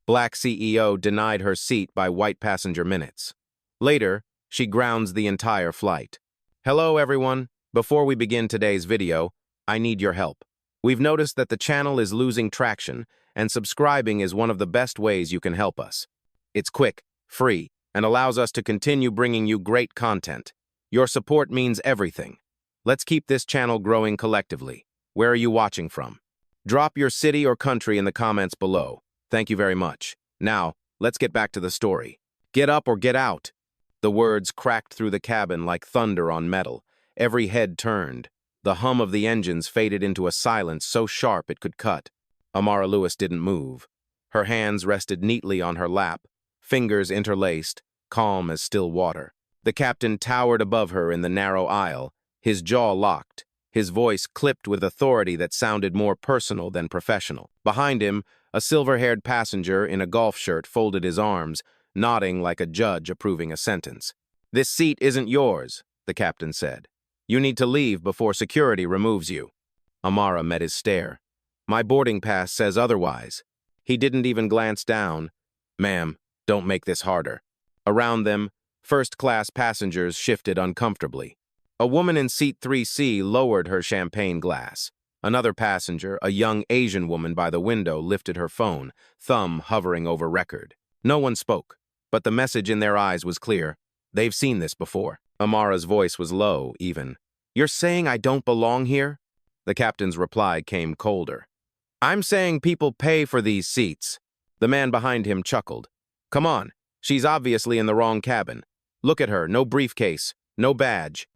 Black CEO denied her seat by white passenger minutes. Later, she grounds the entire flight. Hello, everyone. Before we begin today's video, I need your help. We've noticed that the channel is losing traction, and subscribing is one of the best ways you can help us. It's quick, free, and allows us to continue bringing you great content. Your support means everything. Let's keep this channel growing collectively. Where are you watching from? Drop your city or country in the comments below. Thank you very much. Now, let's get back to the story. Get up or get out. The words cracked through the cabin like thunder on metal. Every head turned. The hum of the engines faded into a silence so sharp it could cut. Amara Lewis didn't move. Her hands rested neatly on her lap, fingers interlaced, calm as still water. The captain towered above her in the narrow aisle, his jaw locked, his voice clipped with authority that sounded more personal than professional. Behind him, a silver-haired passenger in a golf shirt folded his arms, nodding like a judge approving a sentence. "This seat isn't yours," the captain said. "You need to leave before security removes you." Amara met his stare. "My boarding pass says otherwise." He didn't even glance down. "Ma'am, don't make this harder." Around them, first-class passengers shifted uncomfortably. A woman in seat 3C lowered her champagne glass. Another passenger, a young Asian woman by the window, lifted her phone, thumb hovering over record. No one spoke, but the message in their eyes was clear. They've seen this before. Amara's voice was low, even. "You're saying I don't belong here?" The captain's reply came colder. "I'm saying people pay for these seats." The man behind him chuckled. "Come on, she's obviously in the wrong cabin. Look at her, no briefcase, no badge."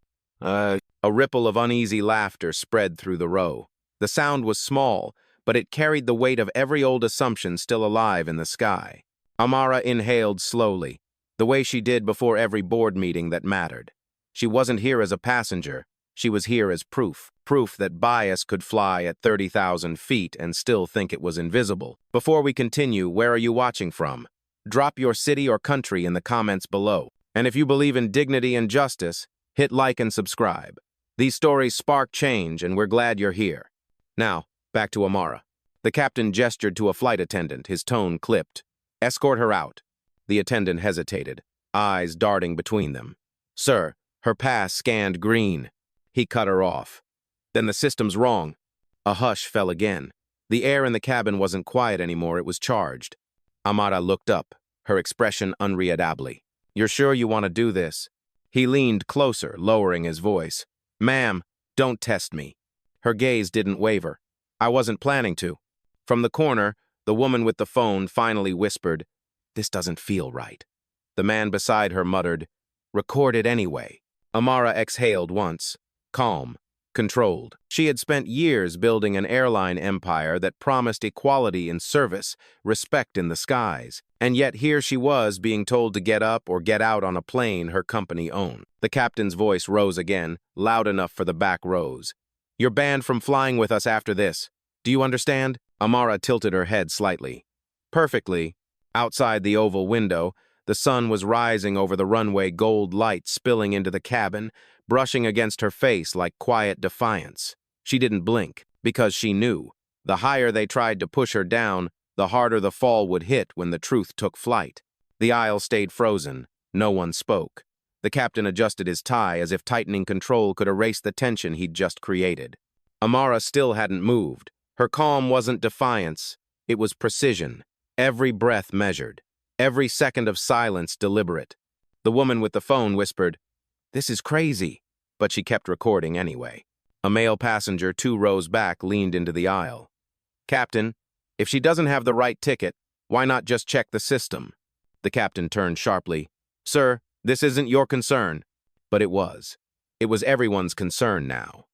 A ripple of uneasy laughter spread through the row. The sound was small, but it carried the weight of every old assumption still alive in the sky. Amara inhaled slowly, the way she did before every board meeting that mattered. She wasn't here as a passenger. She was here as proof that bias could fly at 30,000 feet and still think it was invisible. Before we continue, where are you watching from? Drop your city or country in the comments below. And if you believe in dignity and justice, hit like and subscribe. These stories spark change, and we're glad you're here. Now, back to Amara. The captain gestured to a flight attendant, his tone clipped. "Escort her out." The attendant hesitated, eyes darting between them. "Sir, her pass scanned green." He cut her off. "Then the system's wrong." A hush fell again. The air in the cabin wasn't quiet anymore, it was charged. Amara looked up, her expression unreadably. "You're sure you want to do this?" He leaned closer, lowering his voice. "Ma'am, don't test me." Her gaze didn't waver. "I wasn't planning to." From the corner, the woman with the phone finally whispered, "This doesn't feel right." The man beside her muttered, "Record it anyway." Amara exhaled once, calm, controlled. She had spent years building an airline empire that promised equality in service, respect in the skies. And yet here she was being told to get up or get out on a plane her company owned. The captain's voice rose again, loud enough for the back rows. "You're banned from flying with us after this. Do you understand?" Amara tilted her head slightly. "Perfectly." Outside the oval window, the sun was rising over the runway, gold light spilling into the cabin, brushing against her face like quiet defiance. She didn't blink, because she knew. The higher they tried to push her down, the harder the fall would hit when the truth took flight. The aisle stayed frozen. No one spoke. The captain adjusted his tie as if tightening control could erase the tension he'd just created. Amara still hadn't moved. Her calm wasn't defiance. It was precision. Every breath measured. Every second of silence deliberate. The woman with the phone whispered, "This is crazy," but she kept recording anyway. A male passenger 2 rows back leaned into the aisle. "Captain, if she doesn't have the right ticket, why not just check the system?" The captain turned sharply. "Sir, this isn't your concern." But it was. It was everyone's concern now.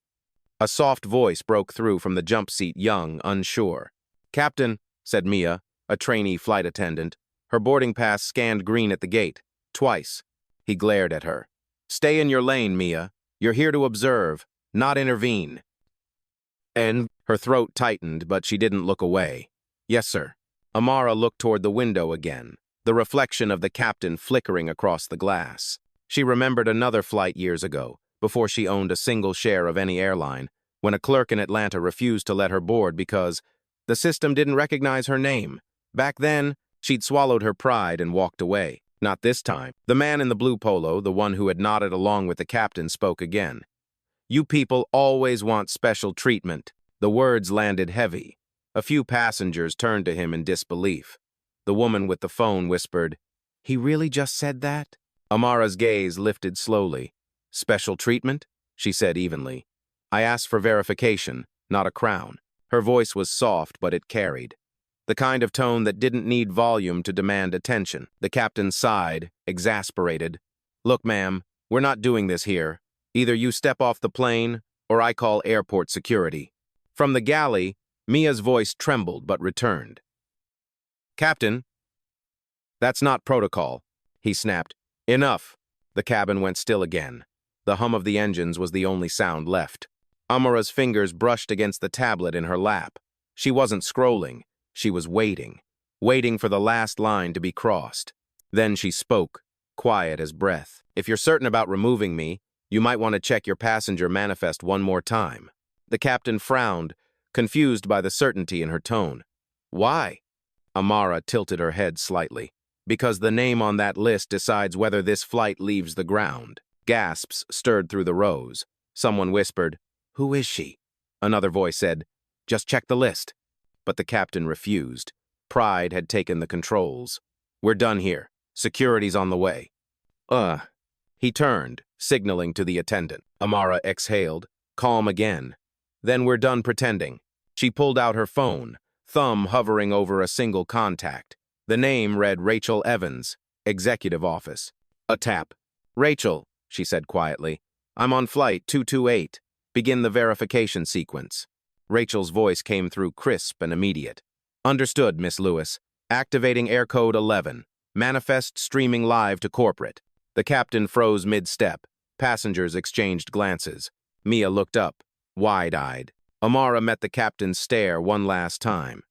A soft voice broke through from the jump seat, young, unsure. "Captain," said Mia, a trainee flight attendant. Her boarding pass scanned green at the gate. Twice. He glared at her. "Stay in your lane, Mia. You're here to observe, not intervene." And her throat tightened, but she didn't look away. "Yes, sir." Amara looked toward the window again, the reflection of the captain flickering across the glass. She remembered another flight years ago, before she owned a single share of any airline, when a clerk in Atlanta refused to let her board because the system didn't recognize her name. Back then, She'd swallowed her pride and walked away. Not this time. The man in the blue polo, the one who had nodded along with the captain, spoke again. "You people always want special treatment." The words landed heavy. A few passengers turned to him in disbelief. The woman with the phone whispered, "He really just said that?" Amara's gaze lifted slowly. "Special treatment?" she said evenly. "I asked for verification, not a crown." Her voice was soft, but it carried. The kind of tone that didn't need volume to demand attention. The captain sighed, exasperated. "Look, ma'am, we're not doing this here. Either you step off the plane, or I call airport security." From the galley, Mia's voice trembled but returned. "Captain, that's not protocol," he snapped. "Enough." The cabin went still again. The hum of the engines was the only sound left. Amara's fingers brushed against the tablet in her lap. She wasn't scrolling. She was waiting for the last line to be crossed. Then she spoke, quiet as breath. "If you're certain about removing me, you might want to check your passenger manifest one more time." The captain frowned, confused by the certainty in her tone. "Why?" Amara tilted her head slightly. "Because the name on that list decides whether this flight leaves the ground." Gasps stirred through the rows. Someone whispered, "Who is she?" Another voice said, "Just check the list." But the captain refused. Pride had taken the controls. "We're done here. Security's on the way." He turned, signaling to the attendant. Amara exhaled, calm again. "Then we're done pretending." She pulled out her phone, thumb hovering over a single contact. The name read Rachel Evans, Executive Office. A tap. "Rachel," she said quietly, "I'm on flight 228. Begin the verification sequence." Rachel's voice came through crisp and immediate. "Understood, Miss Lewis. Activating air code 11. Manifest streaming live to corporate." The captain froze mid-step. Passengers exchanged glances. Mia looked up, wide-eyed. Amara met the captain's stare one last time.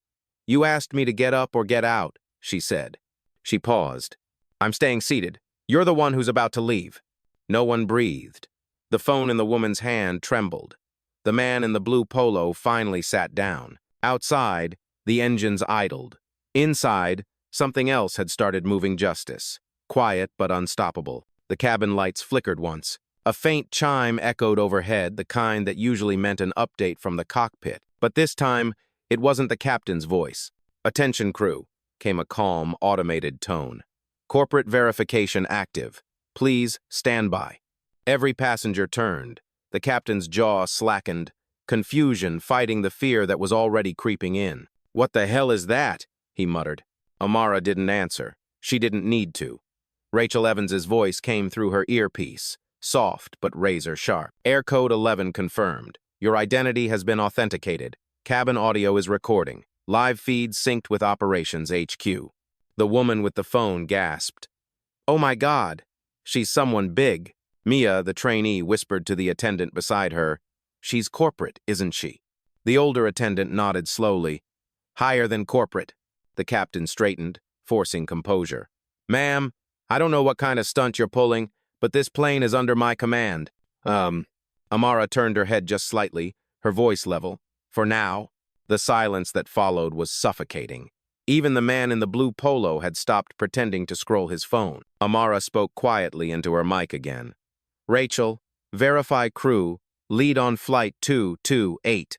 "You asked me to get up or get out," she said. She paused. "I'm staying seated. You're the one who's about to leave." No one breathed. The phone in the woman's hand trembled. The man in the blue polo finally sat down. Outside, the engines idled. Inside, something else had started moving justice. Quiet but unstoppable. The cabin lights flickered once. A faint chime echoed overhead, the kind that usually meant an update from the cockpit. But this time, it wasn't the captain's voice. "Attention crew," came a calm, automated tone. "Corporate verification active. Please stand by." Every passenger turned. The captain's jaw slackened, confusion fighting the fear that was already creeping in. "What the hell is that?" he muttered. Amara didn't answer. She didn't need to. Rachel Evans's voice came through her earpiece, soft but razor-sharp. "Air code 11 confirmed. Your identity has been authenticated. Cabin audio is recording. Live feed synced with Operations HQ." The woman with the phone gasped. "Oh my God, she's someone big." Mia, the trainee, whispered to the attendant beside her, "She's corporate, isn't she?" The older attendant nodded slowly. "Higher than corporate." The captain straightened, forcing composure. "Ma'am, I don't know what kind of stunt you're pulling, but this plane is under my command." Amara turned her head just slightly, her voice level. "For now." The silence that followed was suffocating. Even the man in the blue polo had stopped pretending to scroll his phone. Amara spoke quietly into her mic again. "Rachel, verify crew, lead on flight 228.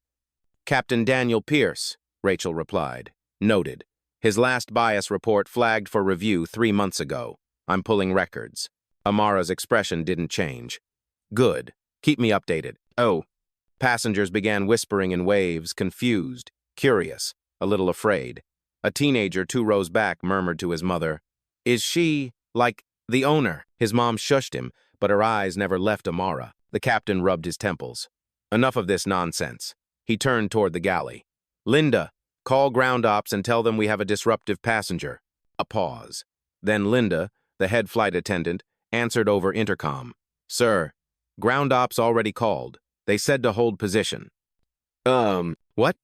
"Captain Daniel Pierce," Rachel replied. "Noted. His last bias report flagged for review 3 months ago. I'm pulling records." Amara's expression didn't change. "Good. Keep me updated." "Oh." Passengers began whispering in waves, confused, curious, a little afraid. A teenager 2 rows back murmured to his mother, "Is she, like, the owner?" His mom shushed him, but her eyes never left Amara. The captain rubbed his temples. "Enough of this nonsense." He turned toward the galley. "Linda, call ground ops and tell them we have a disruptive passenger." A pause. Then Linda, the head flight attendant, answered over intercom. "Sir, ground ops already called. They said to hold position." What?"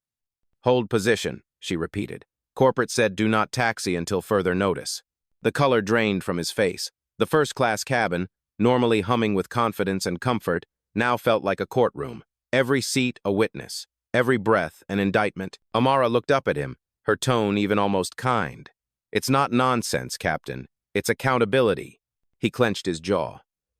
"Hold position," she repeated. "Corporate said do not taxi until further notice." The color drained from his face. The first-class cabin, normally humming with confidence and comfort, now felt like a courtroom. Every seat a witness, every breath an indictment. Amara looked up at him, her tone even almost kind. It's not nonsense, Captain. It's accountability. He clenched his jaw.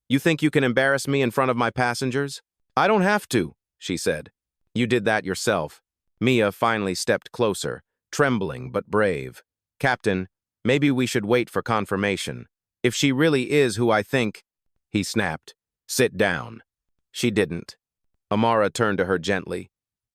You think you can embarrass me in front of my passengers? I don't have to, she said. You did that yourself. Mia finally stepped closer, trembling but brave. Captain, maybe we should wait for confirmation. If she really is who I think, he snapped. Sit down. She didn't. Amara turned to her gently.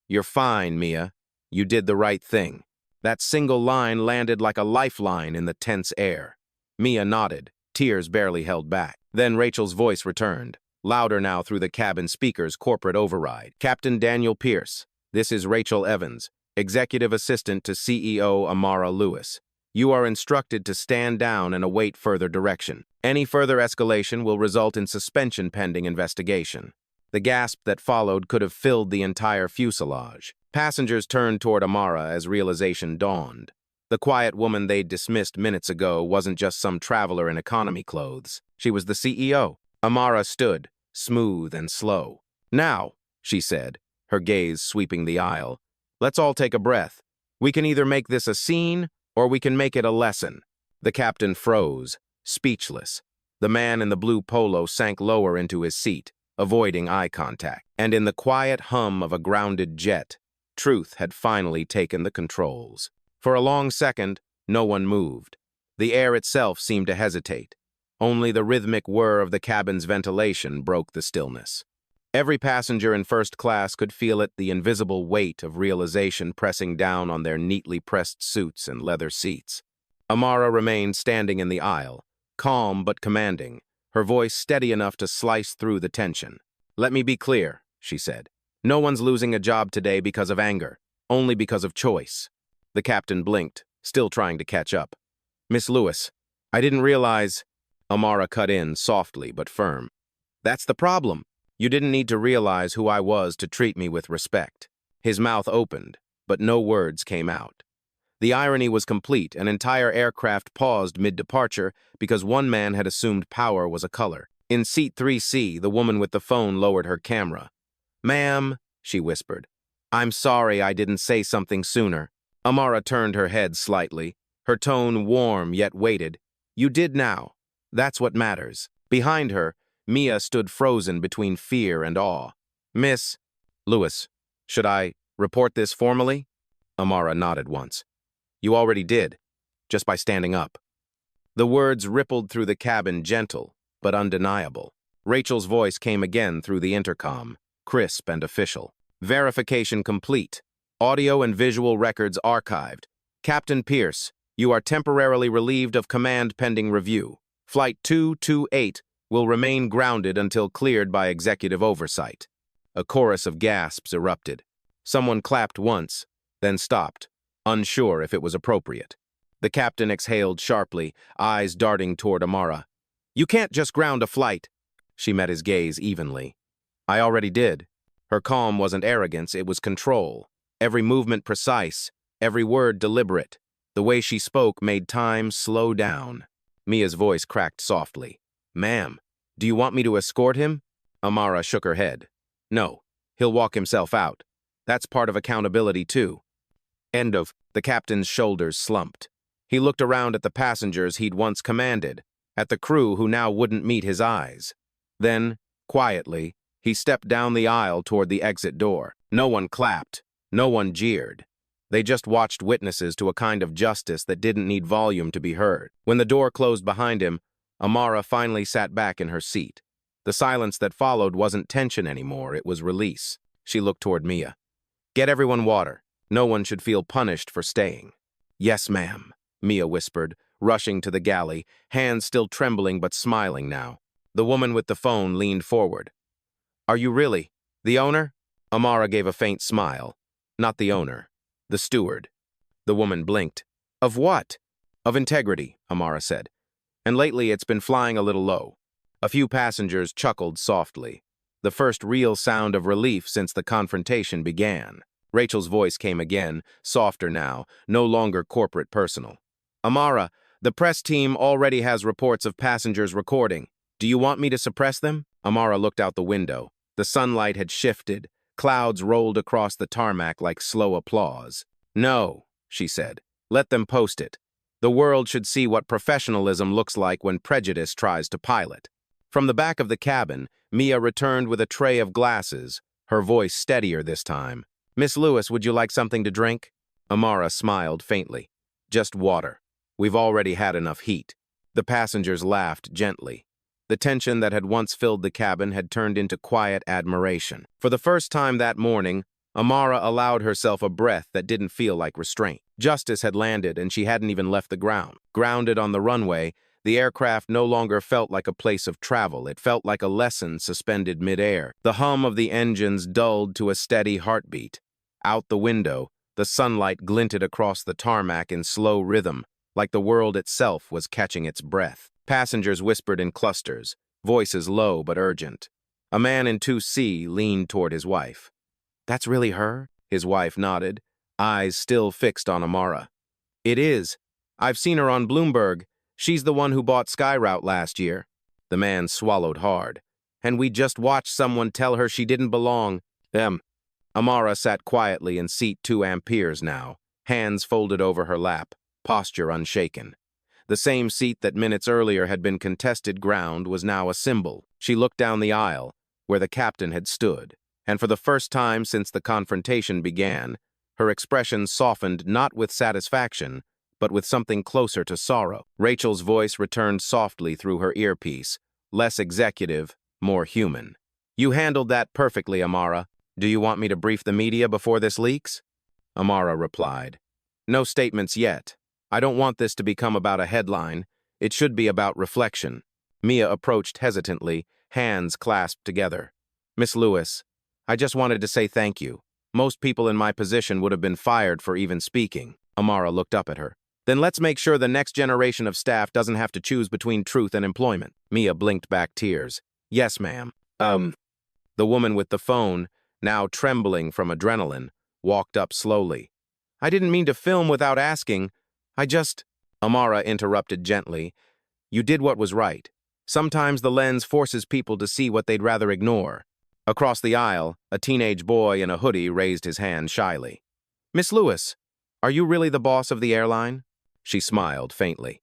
You're fine, Mia. You did the right thing. That single line landed like a lifeline in the tense air. Mia nodded, tears barely held back. Then Rachel's voice returned, louder now through the cabin speaker's corporate override. Captain Daniel Pierce, this is Rachel Evans, Executive Assistant to CEO Amara Lewis. You are instructed to stand down and await further direction. Any further escalation will result in suspension pending investigation. The gasp that followed could have filled the entire fuselage. Passengers turned toward Amara as realization dawned. The quiet woman they'd dismissed minutes ago wasn't just some traveler in economy clothes. She was the CEO. Amara stood, smooth and slow. Now, she said, her gaze sweeping the aisle, let's all take a breath. We can either make this a scene or we can make it a lesson. The captain froze, speechless. The man in the blue polo sank lower into his seat, avoiding eye contact. And in the quiet hum of a grounded jet, truth had finally taken the controls. For a long second, no one moved. The air itself seemed to hesitate. Only the rhythmic whir of the cabin's ventilation broke the stillness. Every passenger in first class could feel it, the invisible weight of realization pressing down on their neatly pressed suits and leather seats. Amara remained standing in the aisle, calm but commanding, her voice steady enough to slice through the tension. Let me be clear, she said. No one's losing a job today because of anger, only because of choice. The captain blinked, still trying to catch up. Miss Lewis, I didn't realize... Amara cut in, softly but firm. That's the problem. You didn't need to realize who I was to treat me with respect. His mouth opened, but no words came out. The irony was complete. An entire aircraft paused mid-departure because one man had assumed power was a color. In seat 3C, the woman with the phone lowered her camera. Ma'am, she whispered, I'm sorry I didn't say something sooner. Amara turned her head slightly, her tone warm yet weighted. You did now. That's what matters. Behind her, Mia stood frozen between fear and awe. Miss Lewis, should I report this formally? Amara nodded once. You already did, just by standing up. The words rippled through the cabin, gentle but undeniable. Rachel's voice came again through the intercom, crisp and official. Verification complete. Audio and visual records archived. Captain Pierce, you are temporarily relieved of command pending review. Flight 228 will remain grounded until cleared by executive oversight. A chorus of gasps erupted. Someone clapped once, then stopped, unsure if it was appropriate. The captain exhaled sharply, eyes darting toward Amara. You can't just ground a flight. She met his gaze evenly. I already did. Her calm wasn't arrogance, it was control. Every movement precise, every word deliberate. The way she spoke made time slow down. Mia's voice cracked softly. Ma'am, do you want me to escort him? Amara shook her head. No, he'll walk himself out. That's part of accountability too. End of. The captain's shoulders slumped. He looked around at the passengers he'd once commanded, at the crew who now wouldn't meet his eyes. Then, quietly, he stepped down the aisle toward the exit door. No one clapped. No one jeered. They just watched witnesses to a kind of justice that didn't need volume to be heard. When the door closed behind him, Amara finally sat back in her seat. The silence that followed wasn't tension anymore, it was release. She looked toward Mia. Get everyone water. No one should feel punished for staying. Yes, ma'am, Mia whispered, rushing to the galley, hands still trembling but smiling now. The woman with the phone leaned forward. Are you really? The owner? Amara gave a faint smile. Not the owner. The steward. The woman blinked. Of what? Of integrity, Amara said. And lately it's been flying a little low. A few passengers chuckled softly. The first real sound of relief since the confrontation began. Rachel's voice came again, softer now, no longer corporate personal. Amara, the press team already has reports of passengers recording. Do you want me to suppress them? Amara looked out the window. The sunlight had shifted. Clouds rolled across the tarmac like slow applause. No, she said. Let them post it. The world should see what professionalism looks like when prejudice tries to pilot. From the back of the cabin, Mia returned with a tray of glasses, her voice steadier this time. "Miss Lewis, would you like something to drink?" Amara smiled faintly. "Just water. We've already had enough heat." The passengers laughed gently. The tension that had once filled the cabin had turned into quiet admiration. For the first time that morning, Amara allowed herself a breath that didn't feel like restraint. Justice had landed, and she hadn't even left the ground. Grounded on the runway, the aircraft no longer felt like a place of travel. It felt like a lesson suspended midair. The hum of the engines dulled to a steady heartbeat. Out the window, the sunlight glinted across the tarmac in slow rhythm, like the world itself was catching its breath. Passengers whispered in clusters, voices low but urgent. A man in 2C leaned toward his wife. "That's really her?" His wife nodded, eyes still fixed on Amara. "It is. I've seen her on Bloomberg. She's the one who bought Skyroute last year." The man swallowed hard. "And we just watched someone tell her she didn't belong." Amara sat quietly in seat 2 amperes now, hands folded over her lap, posture unshaken. The same seat that minutes earlier had been contested ground was now a symbol. She looked down the aisle, where the captain had stood, and for the first time since the confrontation began, her expression softened not with satisfaction, but with something closer to sorrow. Rachel's voice returned softly through her earpiece, less executive, more human. "You handled that perfectly, Amara. Do you want me to brief the media before this leaks?" Amara replied, "No statements yet. I don't want this to become about a headline. It should be about reflection." Mia approached hesitantly, hands clasped together. "Miss Lewis, I just wanted to say thank you. Most people in my position would have been fired for even speaking." Amara looked up at her. "Then let's make sure the next generation of staff doesn't have to choose between truth and employment." Mia blinked back tears. "Yes, ma'am." The woman with the phone, now trembling from adrenaline, walked up slowly. "I didn't mean to film without asking. Amara interrupted gently. "You did what was right. Sometimes the lens forces people to see what they'd rather ignore." Across the aisle, a teenage boy in a hoodie raised his hand shyly. "Miss Lewis, are you really the boss of the airline?" She smiled faintly.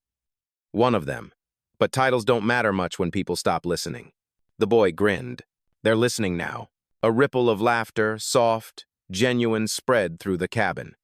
"One of them. But titles don't matter much when people stop listening." The boy grinned. "They're listening now." A ripple of laughter, soft, genuine, spread through the cabin.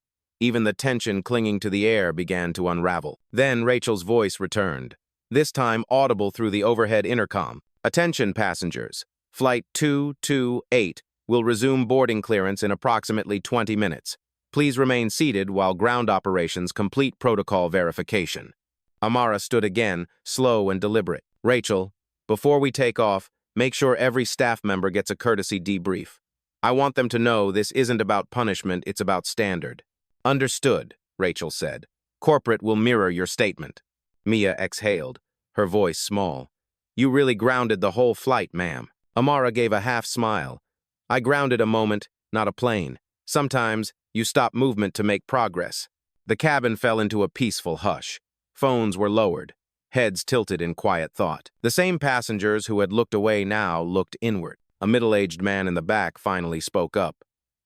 Even the tension clinging to the air began to unravel. Then Rachel's voice returned, this time audible through the overhead intercom. "Attention, passengers. Flight 228 will resume boarding clearance in approximately 20 minutes. Please remain seated while ground operations complete protocol verification." Amara stood again, slow and deliberate. "Rachel, before we take off, make sure every staff member gets a courtesy debrief. I want them to know this isn't about punishment, it's about standard." "Understood," Rachel said. "Corporate will mirror your statement." Mia exhaled, her voice small. "You really grounded the whole flight, ma'am." Amara gave a half smile. "I grounded a moment, not a plane. Sometimes you stop movement to make progress." The cabin fell into a peaceful hush. Phones were lowered, heads tilted in quiet thought. The same passengers who had looked away now looked inward. A middle-aged man in the back finally spoke up.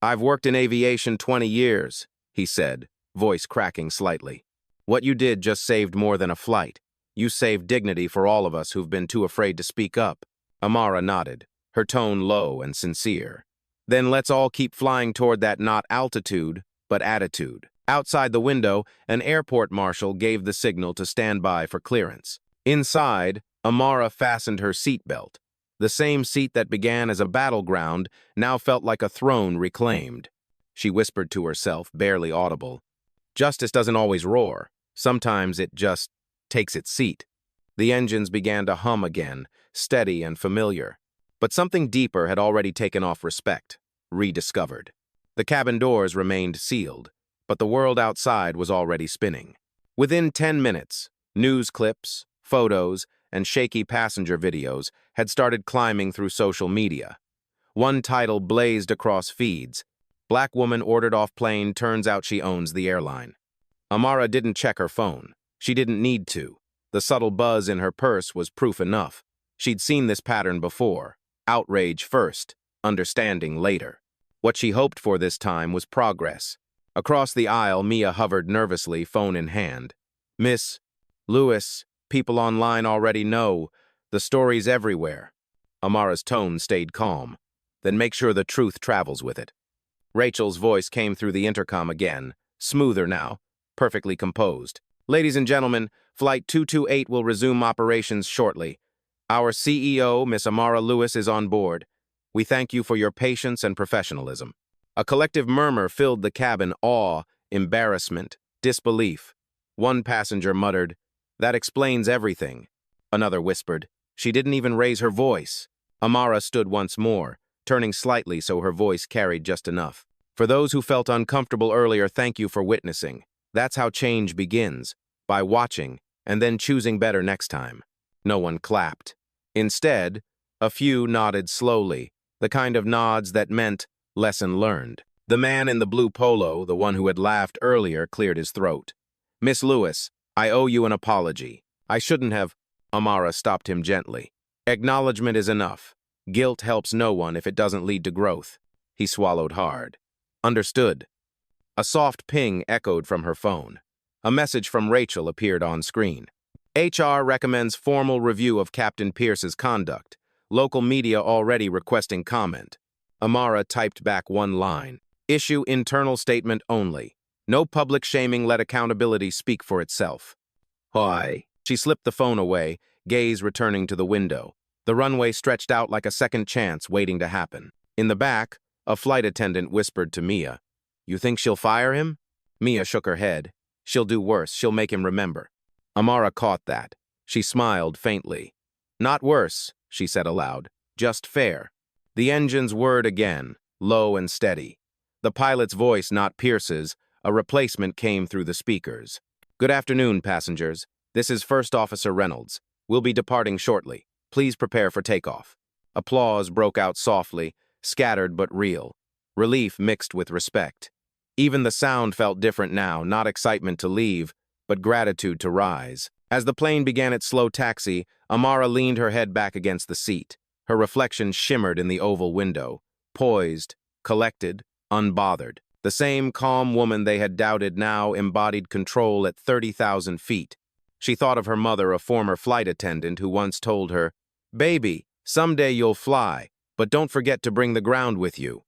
"I've worked in aviation 20 years. He said, voice cracking slightly. "What you did just saved more than a flight. You saved dignity for all of us who've been too afraid to speak up." Amara nodded, her tone low and sincere. "Then let's all keep flying toward that not altitude, but attitude." Outside the window, an airport marshal gave the signal to stand by for clearance. Inside, Amara fastened her seatbelt. The same seat that began as a battleground now felt like a throne reclaimed. She whispered to herself, barely audible. "Justice doesn't always roar. Sometimes it just takes its seat." The engines began to hum again, steady and familiar. But something deeper had already taken off respect, rediscovered. The cabin doors remained sealed, but the world outside was already spinning. Within 10 minutes, news clips, photos, and shaky passenger videos had started climbing through social media. One title blazed across feeds. "Black woman ordered off plane, turns out she owns the airline." Amara didn't check her phone. She didn't need to. The subtle buzz in her purse was proof enough. She'd seen this pattern before. Outrage first, understanding later. What she hoped for this time was progress. Across the aisle, Mia hovered nervously, phone in hand. Miss Lewis, people online already know. The story's everywhere. Amara's tone stayed calm. Then make sure the truth travels with it. Rachel's voice came through the intercom again, smoother now, perfectly composed. Ladies and gentlemen, Flight 228 will resume operations shortly. Our CEO, Miss Amara Lewis, is on board. We thank you for your patience and professionalism. A collective murmur filled the cabin, awe, embarrassment, disbelief. One passenger muttered, "That explains everything." Another whispered, "She didn't even raise her voice." Amara stood once more, turning slightly so her voice carried just enough. For those who felt uncomfortable earlier, thank you for witnessing. That's how change begins, by watching and then choosing better next time. No one clapped. Instead, a few nodded slowly, the kind of nods that meant lesson learned. The man in the blue polo, the one who had laughed earlier, cleared his throat. "Miss Lewis, I owe you an apology. I shouldn't have—" Amara stopped him gently. "Acknowledgement is enough. Guilt helps no one if it doesn't lead to growth." He swallowed hard. "Understood." A soft ping echoed from her phone. A message from Rachel appeared on screen. HR recommends formal review of Captain Pierce's conduct. Local media already requesting comment. Amara typed back one line. "Issue internal statement only. No public shaming, let accountability speak for itself." Hi. She slipped the phone away, gaze returning to the window. The runway stretched out like a second chance waiting to happen. In the back, a flight attendant whispered to Mia, "You think she'll fire him?" Mia shook her head. "She'll do worse. She'll make him remember." Amara caught that. She smiled faintly. "Not worse," she said aloud. "Just fair." The engines whirred again, low and steady. The pilot's voice, not Pierce's, a replacement, came through the speakers. "Good afternoon, passengers. This is First Officer Reynolds. We'll be departing shortly. Please prepare for takeoff." Applause broke out softly, scattered but real. Relief mixed with respect. Even the sound felt different now, not excitement to leave, but gratitude to rise. As the plane began its slow taxi, Amara leaned her head back against the seat. Her reflection shimmered in the oval window, poised, collected, unbothered. The same calm woman they had doubted now embodied control at 30,000 feet. She thought of her mother, a former flight attendant, who once told her, "Baby, someday you'll fly, but don't forget to bring the ground with you."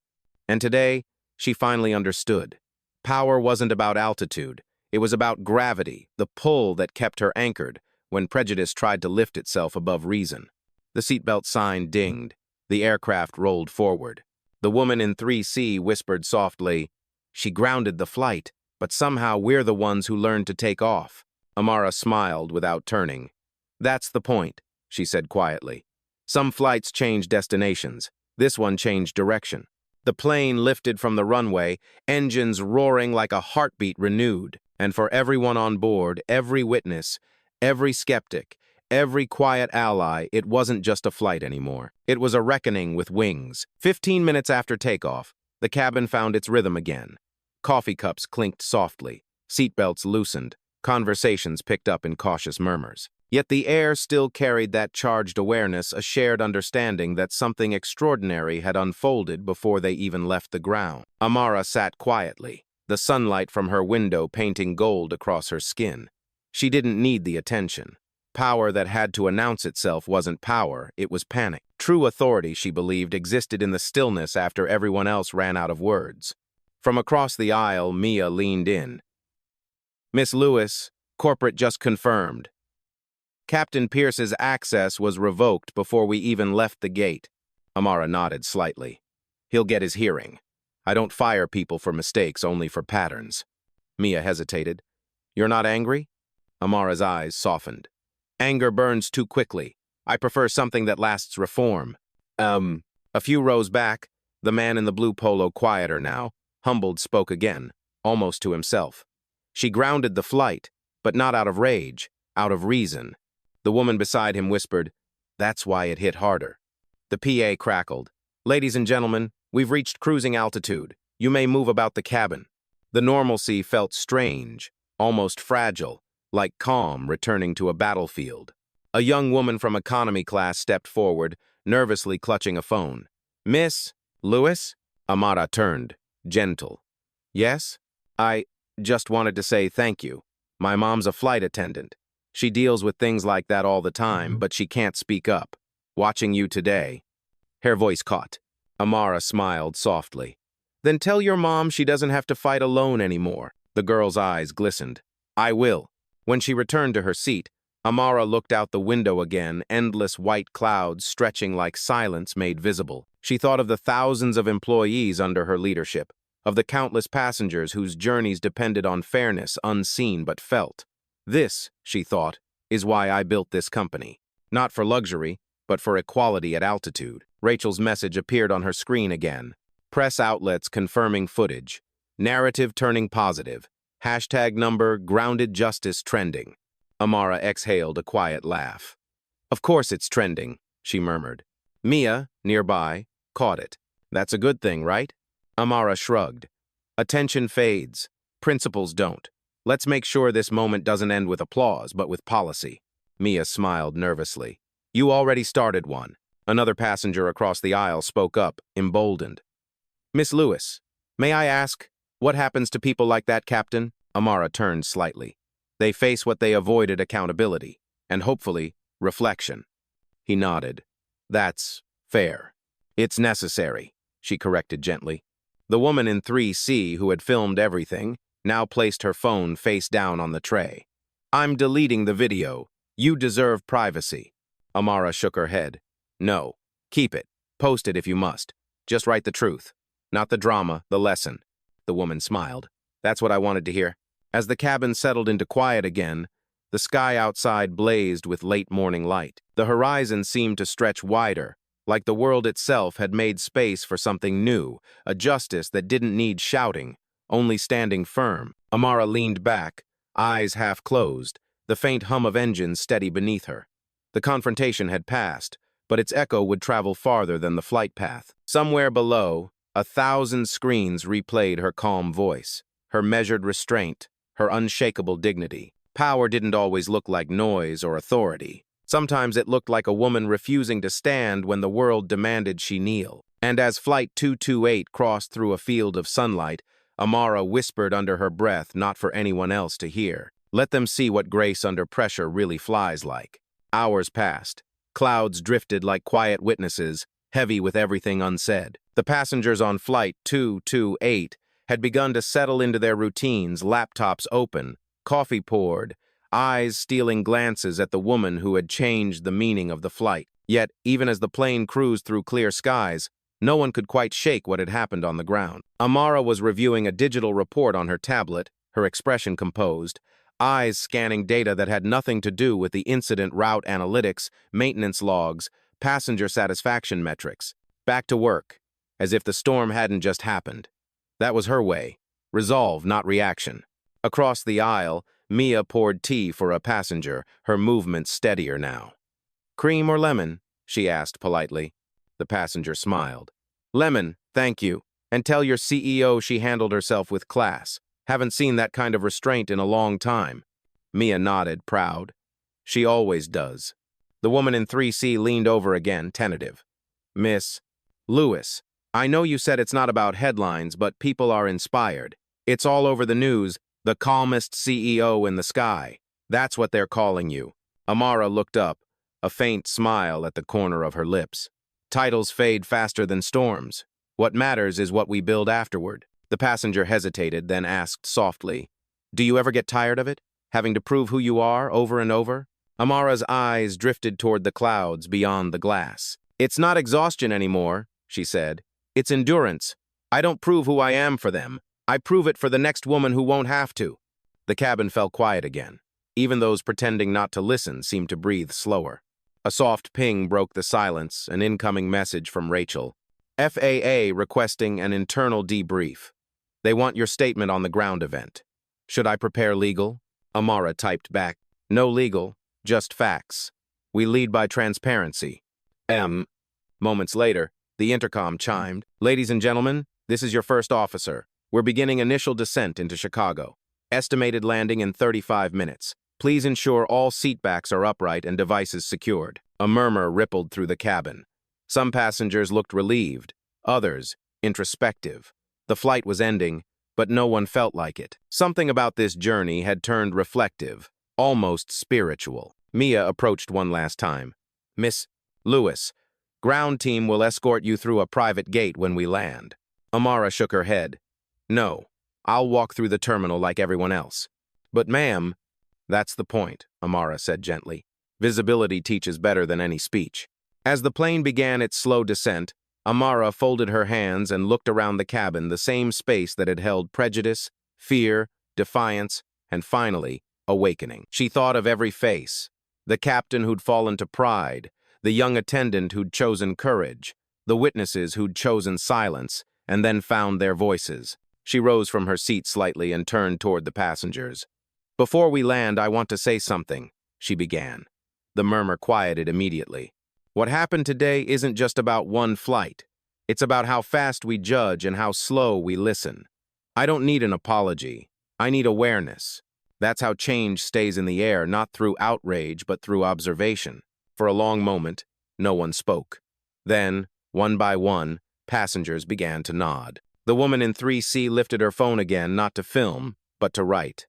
And today, she finally understood. Power wasn't about altitude. It was about gravity, the pull that kept her anchored when prejudice tried to lift itself above reason. The seatbelt sign dinged. The aircraft rolled forward. The woman in 3C whispered softly, "She grounded the flight, but somehow we're the ones who learned to take off." Amara smiled without turning. "That's the point," she said quietly. "Some flights change destinations. This one changed direction." The plane lifted from the runway, engines roaring like a heartbeat renewed. And for everyone on board, every witness, every skeptic, every quiet ally, it wasn't just a flight anymore. It was a reckoning with wings. 15 minutes after takeoff, the cabin found its rhythm again. Coffee cups clinked softly, seatbelts loosened, conversations picked up in cautious murmurs. Yet the air still carried that charged awareness, a shared understanding that something extraordinary had unfolded before they even left the ground. Amara sat quietly, the sunlight from her window painting gold across her skin. She didn't need the attention. Power that had to announce itself wasn't power, it was panic. True authority, she believed, existed in the stillness after everyone else ran out of words. From across the aisle, Mia leaned in. "Miss Lewis, corporate just confirmed. Captain Pierce's access was revoked before we even left the gate." Amara nodded slightly. "He'll get his hearing. I don't fire people for mistakes, only for patterns." Mia hesitated. "You're not angry?" Amara's eyes softened. "Anger burns too quickly. I prefer something that lasts reform." A few rows back, the man in the blue polo, quieter now, humbled, spoke again, almost to himself. "She grounded the flight, but not out of rage, out of reason." The woman beside him whispered, "That's why it hit harder." The PA crackled. "Ladies and gentlemen, we've reached cruising altitude. You may move about the cabin." The normalcy felt strange, almost fragile, like calm returning to a battlefield. A young woman from economy class stepped forward, nervously clutching a phone. "Miss Lewis?" Amara turned, gentle. "Yes? I just wanted to say thank you." My mom's a flight attendant. She deals with things like that all the time, but she can't speak up. Watching you today." Her voice caught. Amara smiled softly. "Then tell your mom she doesn't have to fight alone anymore." The girl's eyes glistened. "I will." When she returned to her seat, Amara looked out the window again, endless white clouds stretching like silence made visible. She thought of the thousands of employees under her leadership, of the countless passengers whose journeys depended on fairness unseen but felt. "This," she thought, "is why I built this company. Not for luxury, but for equality at altitude." Rachel's message appeared on her screen again. Press outlets confirming footage. Narrative turning positive. Hashtag number grounded justice trending. Amara exhaled a quiet laugh. "Of course it's trending," she murmured. Mia, nearby, caught it. "That's a good thing, right?" Amara shrugged. "Attention fades. Principles don't. Let's make sure this moment doesn't end with applause, but with policy." Mia smiled nervously. "You already started one." Another passenger across the aisle spoke up, emboldened. "Miss Lewis, may I ask, what happens to people like that, Captain?" Amara turned slightly. "They face what they avoided: accountability, and hopefully, reflection." He nodded. "That's fair. It's necessary," she corrected gently. The woman in 3C, who had filmed everything, now placed her phone face down on the tray. "I'm deleting the video. You deserve privacy." Amara shook her head. "No. Keep it. Post it if you must. Just write the truth. Not the drama, the lesson." The woman smiled. "That's what I wanted to hear." As the cabin settled into quiet again, the sky outside blazed with late morning light. The horizon seemed to stretch wider, like the world itself had made space for something new, a justice that didn't need shouting, only standing firm. Amara leaned back, eyes half closed, the faint hum of engines steady beneath her. The confrontation had passed, but its echo would travel farther than the flight path. Somewhere below, 1,000 screens replayed her calm voice, her measured restraint, her unshakable dignity. Power didn't always look like noise or authority. Sometimes it looked like a woman refusing to stand when the world demanded she kneel. And as Flight 228 crossed through a field of sunlight, Amara whispered under her breath, not for anyone else to hear, "Let them see what grace under pressure really flies like." Hours passed. Clouds drifted like quiet witnesses, heavy with everything unsaid. The passengers on Flight 228 had begun to settle into their routines, laptops open, coffee poured, eyes stealing glances at the woman who had changed the meaning of the flight. Yet, even as the plane cruised through clear skies, no one could quite shake what had happened on the ground. Amara was reviewing a digital report on her tablet, her expression composed, eyes scanning data that had nothing to do with the incident route analytics, maintenance logs, passenger satisfaction metrics. Back to work, as if the storm hadn't just happened. That was her way. Resolve, not reaction. Across the aisle, Mia poured tea for a passenger, her movements steadier now. "Cream or lemon?" she asked politely. The passenger smiled. "Lemon, thank you. And tell your CEO she handled herself with class. Haven't seen that kind of restraint in a long time." Mia nodded, proud. "She always does." The woman in 3C leaned over again, tentative. "Miss Lewis, I know you said it's not about headlines, but people are inspired. It's all over the news, the calmest CEO in the sky. That's what they're calling you." Amara looked up, a faint smile at the corner of her lips. "Titles fade faster than storms. What matters is what we build afterward." The passenger hesitated, then asked softly, "Do you ever get tired of it? Having to prove who you are over and over?" Amara's eyes drifted toward the clouds beyond the glass. "It's not exhaustion anymore," she said. "It's endurance. I don't prove who I am for them. I prove it for the next woman who won't have to." The cabin fell quiet again. Even those pretending not to listen seemed to breathe slower. A soft ping broke the silence, an incoming message from Rachel. "FAA requesting an internal debrief. They want your statement on the ground event." "Should I prepare legal?" Amara typed back. "No legal, just facts. We lead by transparency." Moments later, the intercom chimed. "Ladies and gentlemen, this is your first officer. We're beginning initial descent into Chicago. Estimated landing in 35 minutes. Please ensure all seatbacks are upright and devices secured." A murmur rippled through the cabin. Some passengers looked relieved, others introspective. The flight was ending, but no one felt like it. Something about this journey had turned reflective, almost spiritual. Mia approached one last time. "Miss Lewis, ground team will escort you through a private gate when we land." Amara shook her head. "No, I'll walk through the terminal like everyone else." "But ma'am—" "That's the point," Amara said gently. "Visibility teaches better than any speech." As the plane began its slow descent, Amara folded her hands and looked around the cabin, the same space that had held prejudice, fear, defiance, and finally, awakening. She thought of every face: the captain who'd fallen to pride, the young attendant who'd chosen courage, the witnesses who'd chosen silence, and then found their voices. She rose from her seat slightly and turned toward the passengers. "Before we land, I want to say something," she began. The murmur quieted immediately. "What happened today isn't just about one flight. It's about how fast we judge and how slow we listen. I don't need an apology. I need awareness. That's how change stays in the air, not through outrage, but through observation." For a long moment, no one spoke. Then, one by one, passengers began to nod. The woman in 3C lifted her phone again, not to film, but to write.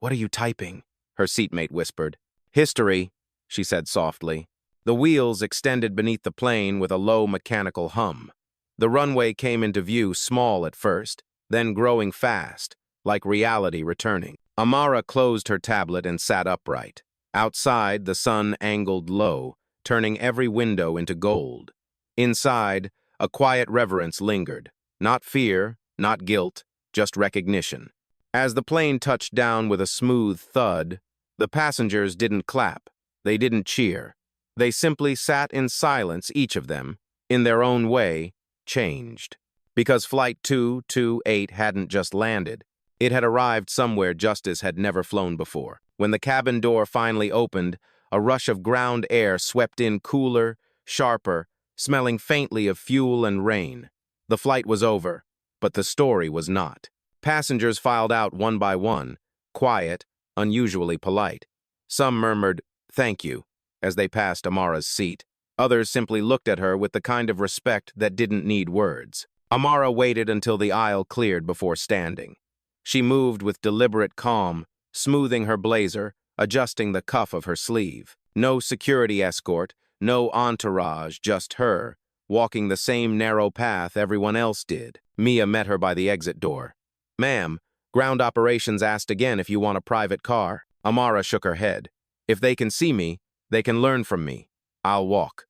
"What are you typing?" her seatmate whispered. "History," she said softly. The wheels extended beneath the plane with a low mechanical hum. The runway came into view, small at first, then growing fast, like reality returning. Amara closed her tablet and sat upright. Outside, the sun angled low, turning every window into gold. Inside, a quiet reverence lingered. Not fear, not guilt, just recognition. As the plane touched down with a smooth thud, the passengers didn't clap. They didn't cheer. They simply sat in silence, each of them, in their own way, changed. Because Flight 228 hadn't just landed. It had arrived somewhere Justice had never flown before. When the cabin door finally opened, a rush of ground air swept in, cooler, sharper, smelling faintly of fuel and rain. The flight was over, but the story was not. Passengers filed out one by one, quiet, unusually polite. Some murmured, "Thank you," as they passed Amara's seat. Others simply looked at her with the kind of respect that didn't need words. Amara waited until the aisle cleared before standing. She moved with deliberate calm, smoothing her blazer, adjusting the cuff of her sleeve. No security escort, no entourage, just her, walking the same narrow path everyone else did. Mia met her by the exit door. "Ma'am, ground operations asked again if you want a private car." Amara shook her head. "If they can see me, they can learn from me. I'll walk."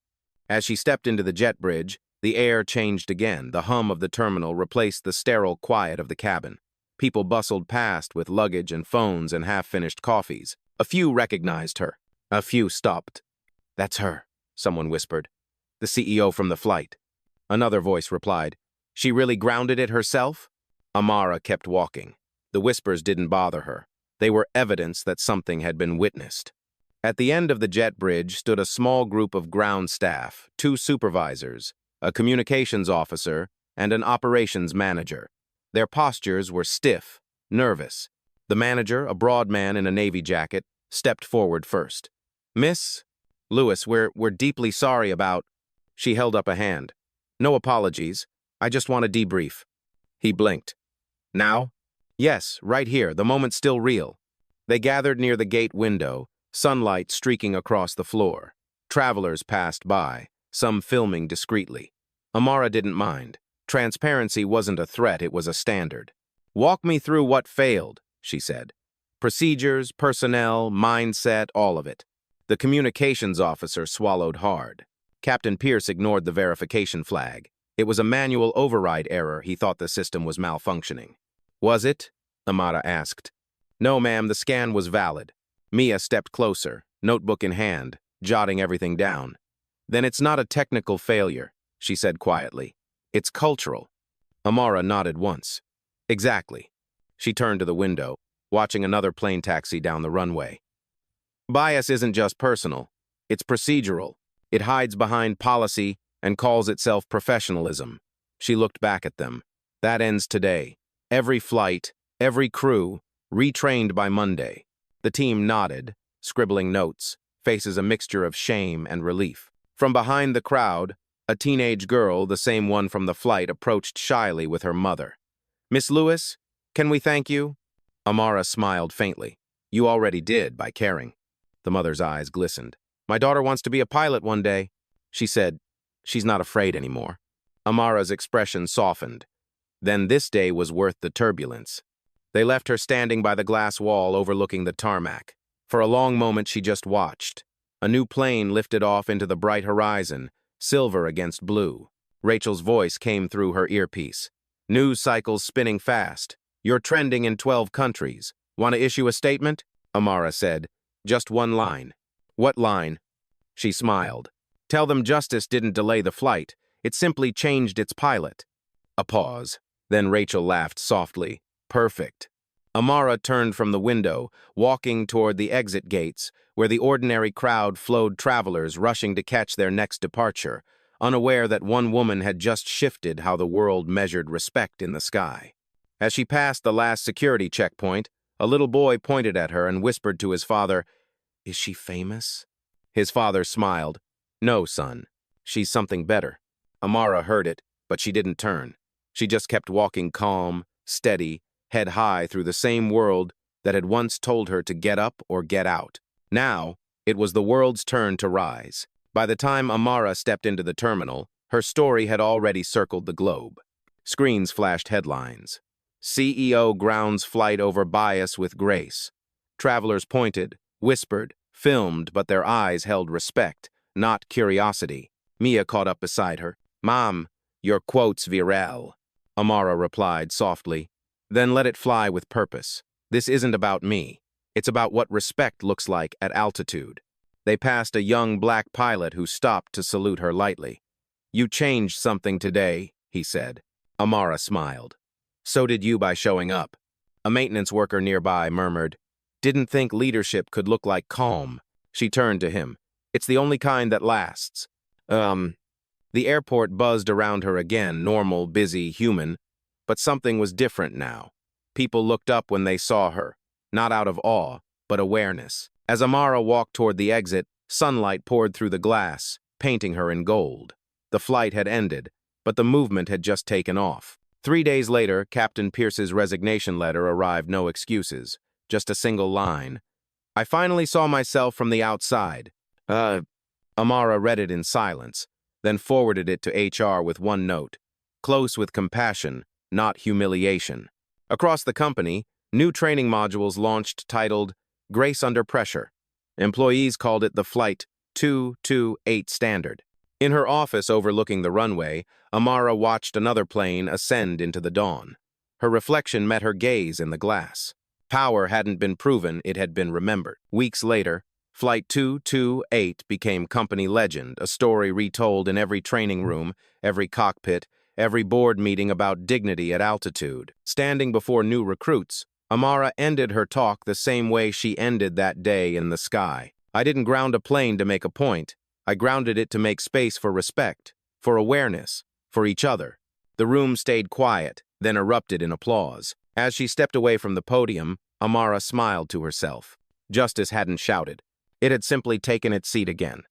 As she stepped into the jet bridge, the air changed again. The hum of the terminal replaced the sterile quiet of the cabin. People bustled past with luggage and phones and half-finished coffees. A few recognized her. A few stopped. "That's her," someone whispered. "The CEO from the flight." Another voice replied, "She really grounded it herself?" Amara kept walking. The whispers didn't bother her. They were evidence that something had been witnessed. At the end of the jet bridge stood a small group of ground staff, 2 supervisors, a communications officer, and an operations manager. Their postures were stiff, nervous. The manager, a broad man in a navy jacket, stepped forward first. "Miss Lewis, we're deeply sorry about—" She held up a hand. "No apologies. I just want a debrief." He blinked. "Now?" "Yes, right here. The moment's still real." They gathered near the gate window, sunlight streaking across the floor. Travelers passed by, some filming discreetly. Amara didn't mind. Transparency wasn't a threat, it was a standard. "Walk me through what failed," she said. "Procedures, personnel, mindset, all of it." The communications officer swallowed hard. Captain Pierce ignored the verification flag. It was a manual override error. He thought the system was malfunctioning. "Was it?" Amara asked. "No, ma'am, the scan was valid." Mia stepped closer, notebook in hand, jotting everything down. "Then it's not a technical failure," she said quietly. "It's cultural." Amara nodded once. "Exactly." She turned to the window, watching another plane taxi down the runway. "Bias isn't just personal. It's procedural. It hides behind policy and calls itself professionalism." She looked back at them. "That ends today. Every flight, every crew, retrained by Monday." The team nodded, scribbling notes, faces a mixture of shame and relief. From behind the crowd, a teenage girl, the same one from the flight, approached shyly with her mother. "Miss Lewis, Can we thank you? Amara smiled faintly. You already did by caring. The mother's eyes glistened. My daughter wants to be a pilot one day. She said, she's not afraid anymore. Amara's expression softened. Then this day was worth the turbulence. They left her standing by the glass wall overlooking the tarmac. For a long moment she just watched. A new plane lifted off into the bright horizon, silver against blue. Rachel's voice came through her earpiece. News cycles spinning fast. You're trending in 12 countries. Want to issue a statement? Amara said. Just one line. What line? She smiled. Tell them justice didn't delay the flight. It simply changed its pilot. A pause. Then Rachel laughed softly. Perfect. Amara turned from the window, walking toward the exit gates, where the ordinary crowd flowed travelers rushing to catch their next departure, unaware that one woman had just shifted how the world measured respect in the sky. As she passed the last security checkpoint, a little boy pointed at her and whispered to his father, Is she famous? His father smiled. No, son. She's something better. Amara heard it, but she didn't turn. She just kept walking calm, steady, head high through the same world that had once told her to get up or get out. Now, it was the world's turn to rise. By the time Amara stepped into the terminal, her story had already circled the globe. Screens flashed headlines. CEO grounds flight over bias with grace. Travelers pointed, whispered, filmed, but their eyes held respect, not curiosity. Mia caught up beside her. Mom, your quote's viral. Amara replied softly. Then let it fly with purpose. This isn't about me. It's about what respect looks like at altitude. They passed a young black pilot who stopped to salute her lightly. You changed something today, he said. Amara smiled. So did you by showing up. A maintenance worker nearby murmured, Didn't think leadership could look like calm. She turned to him. It's the only kind that lasts. The airport buzzed around her again, normal, busy, human. But something was different now. People looked up when they saw her, not out of awe, but awareness. As Amara walked toward the exit, sunlight poured through the glass, painting her in gold. The flight had ended, but the movement had just taken off. 3 days later, Captain Pierce's resignation letter arrived, no excuses, just a single line. I finally saw myself from the outside. Amara read it in silence, then forwarded it to HR with one note. Close with compassion, not humiliation. Across the company, new training modules launched titled Grace Under Pressure. Employees called it the Flight 228 Standard. In her office overlooking the runway, Amara watched another plane ascend into the dawn. Her reflection met her gaze in the glass. Power hadn't been proven, it had been remembered. Weeks later, Flight 228 became company legend, a story retold in every training room, every cockpit, every board meeting about dignity at altitude. Standing before new recruits, Amara ended her talk the same way she ended that day in the sky. I didn't ground a plane to make a point. I grounded it to make space for respect, for awareness, for each other. The room stayed quiet, then erupted in applause. As she stepped away from the podium, Amara smiled to herself. Justice hadn't shouted. It had simply taken its seat again.